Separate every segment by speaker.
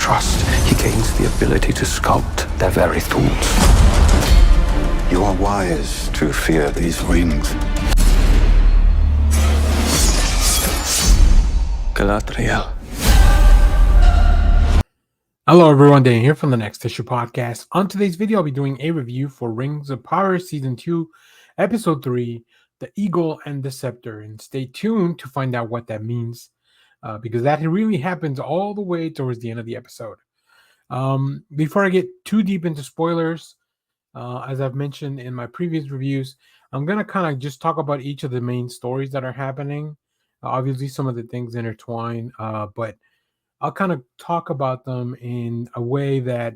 Speaker 1: trust, he gains the ability to sculpt their very thoughts. You are wise to fear these rings. Galadriel.
Speaker 2: Hello everyone, Dan here from the Next Issue Podcast. On today's video, I'll be doing a review for Rings of Power Season 2, Episode 3, The Eagle and the Scepter. And stay tuned to find out what that means, because that really happens all the way towards the end of the episode. Before I get too deep into spoilers, as I've mentioned in my previous reviews, I'm going to kind of just talk about each of the main stories that are happening. Obviously, some of the things intertwine, but I'll kind of talk about them in a way that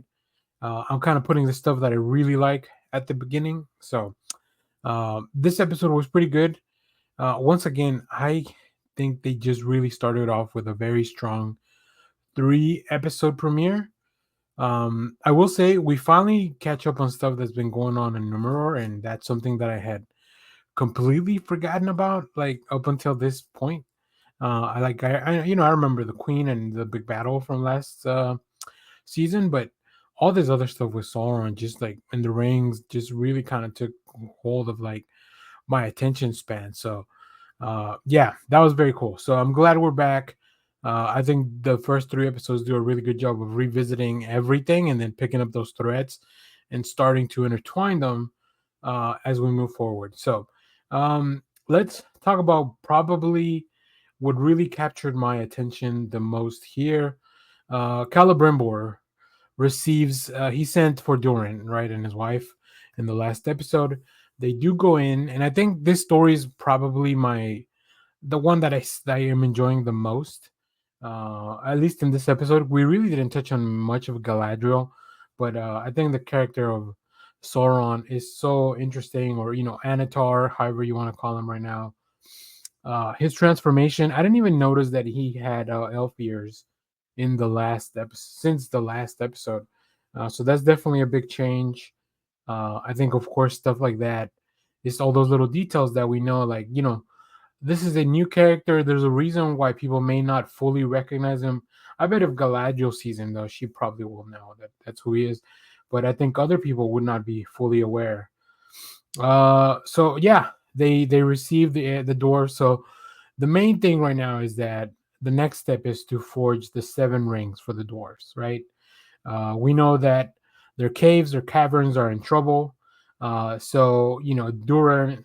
Speaker 2: I'm kind of putting the stuff that I really like at the beginning. So this episode was pretty good. Once again, I think they just really started off with a very strong 3-episode premiere. I will say we finally catch up on stuff that's been going on in Numenor, and that's something that I had completely forgotten about, like up until this point. I remember the Queen and the big battle from last season, but all this other stuff with Sauron, just like in the rings, just really kind of took hold of like my attention span. So yeah, that was very cool. So I'm glad we're back. I think the first 3 episodes do a really good job of revisiting everything and then picking up those threads and starting to intertwine them as we move forward. So let's talk about probably what really captured my attention the most here. Celebrimbor receives, he sent for Durin, right, and his wife in the last episode. They do go in, and I think this story is probably the one that I am enjoying the most. At least in this episode, we really didn't touch on much of Galadriel, but I think the character of Sauron is so interesting, or Anatar, however you want to call him right now. His transformation, I didn't even notice that he had elf ears in the last episode, since the last episode. So that's definitely a big change. I think, of course, stuff like that is all those little details that we know, like, this is a new character. There's a reason why people may not fully recognize him. I bet if Galadriel sees him, though, she probably will know that that's who he is. But I think other people would not be fully aware. So yeah, they receive the dwarf. So the main thing right now is that the next step is to forge the 7 rings for the dwarves, right? We know that their caves, their caverns are in trouble. So Durin,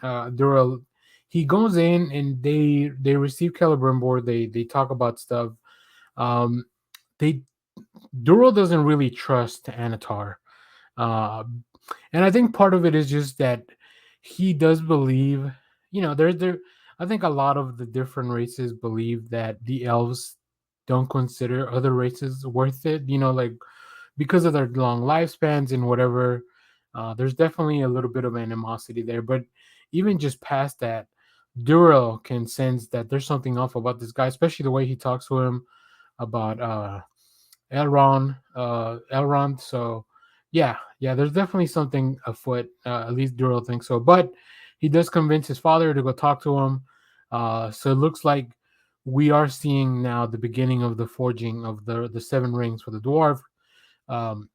Speaker 2: he goes in and they receive Celebrimbor. They talk about stuff. Um, they Dural doesn't really trust Anatar, uh, and I think part of it is just that he does believe, there. I think a lot of the different races believe that the elves don't consider other races worth it. Like because of their long lifespans and whatever. There's definitely a little bit of animosity there, but even just past that, Dural can sense that there's something off about this guy, especially the way he talks to him about Elrond. So yeah, there's definitely something afoot. At least Dural thinks so. But he does convince his father to go talk to him. So it looks like we are seeing now the beginning of the forging of the 7 rings for the dwarf. Um,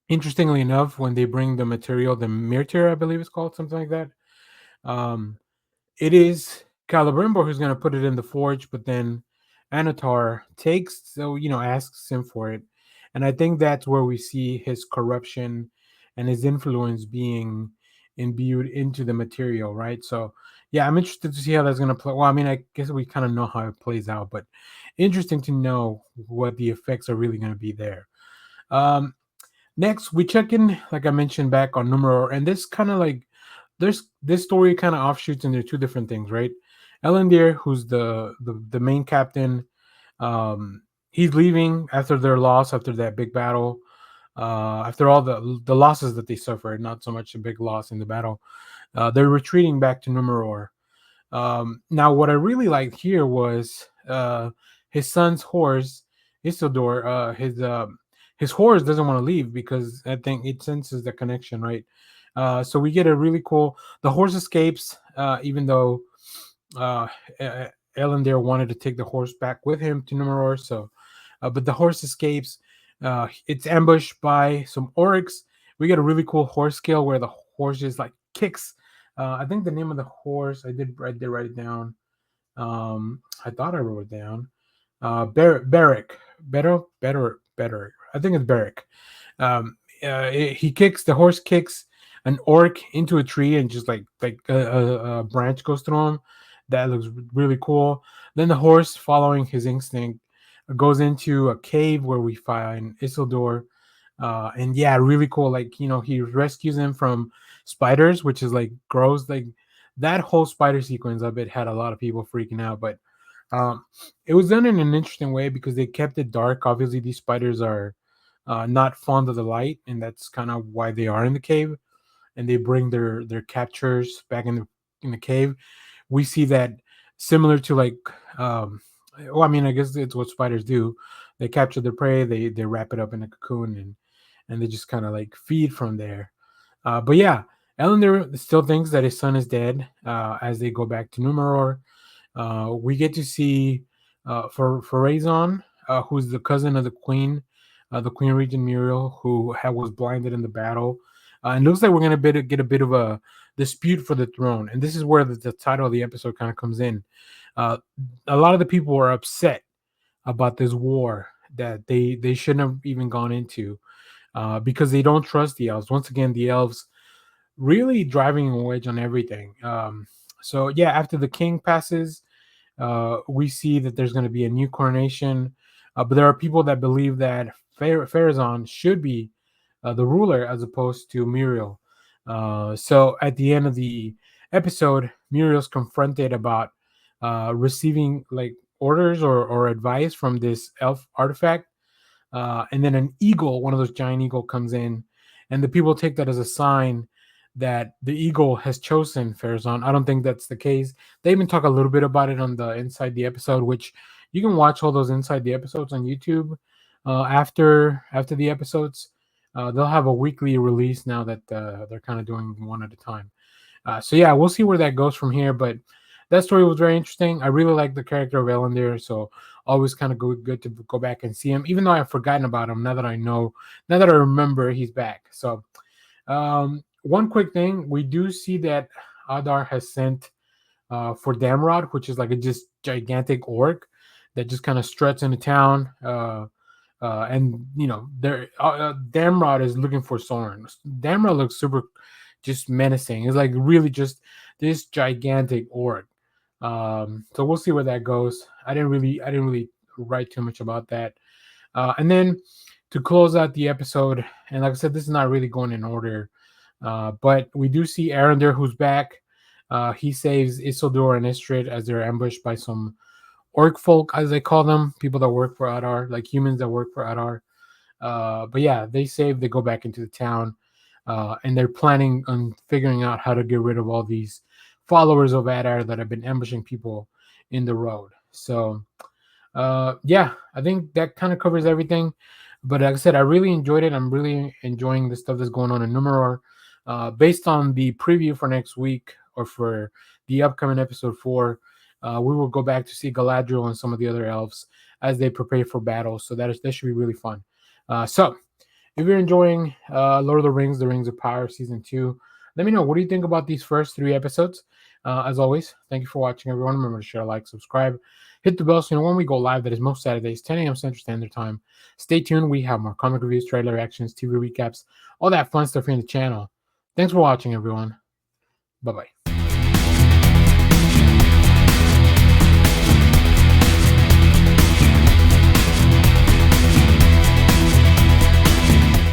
Speaker 2: Interestingly enough, when they bring the material, the Mirtir, I believe it's called, something like that. Um, it is Celebrimbor who's going to put it in the forge, but then Anatar asks him for it, and I think that's where we see his corruption and his influence being imbued into the material, right? So yeah, I'm interested to see how that's going to play. Well, I mean, I guess we kind of know how it plays out, but interesting to know what the effects are really going to be there. Um, Next, we check in, like I mentioned, back on Numenor, and this kind of like there's this story kind of offshoots into 2 different things, right? Elendil, who's the main captain, he's leaving after their loss, after that big battle, after all the losses that they suffered, not so much a big loss in the battle. They're retreating back to Numenor. Now, what I really liked here was his son's horse, Isildur. His horse doesn't want to leave because I think it senses the connection, right? So we get a really cool. The horse escapes, even though uh, Elendil wanted to take the horse back with him to Numenor. So, but the horse escapes. It's ambushed by some orcs. We get a really cool horse kill where the horse just like kicks. I think the name of the horse I did write it down. I thought I wrote it down. Barrick, better. I think it's Barrick. He kicks the horse kicks an orc into a tree and just like a branch goes through him. That looks really cool. Then the horse, following his instinct, goes into a cave where we find Isildur. And yeah, really cool. Like, he rescues him from spiders, which is like gross. Like that whole spider sequence of it had a lot of people freaking out, but it was done in an interesting way because they kept it dark. Obviously, these spiders are not fond of the light, and that's kind of why they are in the cave. And they bring their captures back in the cave. We see that similar to like, well, I mean, I guess it's what spiders do. They capture their prey, they wrap it up in a cocoon, and they just kind of like feed from there. But yeah, Elendil still thinks that his son is dead as they go back to Numenor. We get to see for Pharazôn, who's the cousin of the Queen Regent Muriel, who was blinded in the battle. And looks like we're going to get a bit of a dispute for the throne. And this is where the title of the episode kind of comes in. A lot of the people are upset about this war that they shouldn't have even gone into because they don't trust the elves. Once again, the elves really driving a wedge on everything. So yeah, after the king passes, we see that there's going to be a new coronation. But there are people that believe that Pharazôn should be the ruler as opposed to Muriel. So at the end of the episode, Muriel's confronted about receiving like orders or advice from this elf artifact. And then an eagle, one of those giant eagle, comes in, and the people take that as a sign that the eagle has chosen Pharazôn. I don't think that's the case. They even talk a little bit about it on the Inside the Episode, which you can watch all those Inside the Episodes on YouTube after the episodes. They'll have a weekly release now that they're kind of doing one at a time. So yeah, we'll see where that goes from here. But that story was very interesting. I really like the character of Elendil, so always kind of good to go back and see him, even though I've forgotten about him. Now that I remember, he's back. So one quick thing, we do see that Adar has sent for Damrod, which is like a just gigantic orc that just kind of struts into town. And Damrod is looking for Soren. Damrod looks super just menacing. It's like really just this gigantic orc. So we'll see where that goes. I didn't really write too much about that. And then to close out the episode, and like I said, this is not really going in order, but we do see Arondir, who's back. He saves Isildur and Istrid as they're ambushed by some orc folk, as they call them, people that work for Adar, like humans that work for Adar. But yeah, they go back into the town, and they're planning on figuring out how to get rid of all these followers of Adar that have been ambushing people in the road. So yeah, I think that kind of covers everything. But like I said, I really enjoyed it. I'm really enjoying the stuff that's going on in Numenor. Based on the preview for next week or for the upcoming episode 4, we will go back to see Galadriel and some of the other elves as they prepare for battle. So that should be really fun. So if you're enjoying Lord of the Rings of Power Season 2, let me know. What do you think about these first 3 episodes? As always, thank you for watching, everyone. Remember to share, like, subscribe, hit the bell so you know when we go live. That is most Saturdays, 10 a.m. Central Standard Time. Stay tuned. We have more comic reviews, trailer reactions, TV recaps, all that fun stuff here on the channel. Thanks for watching, everyone. Bye-bye.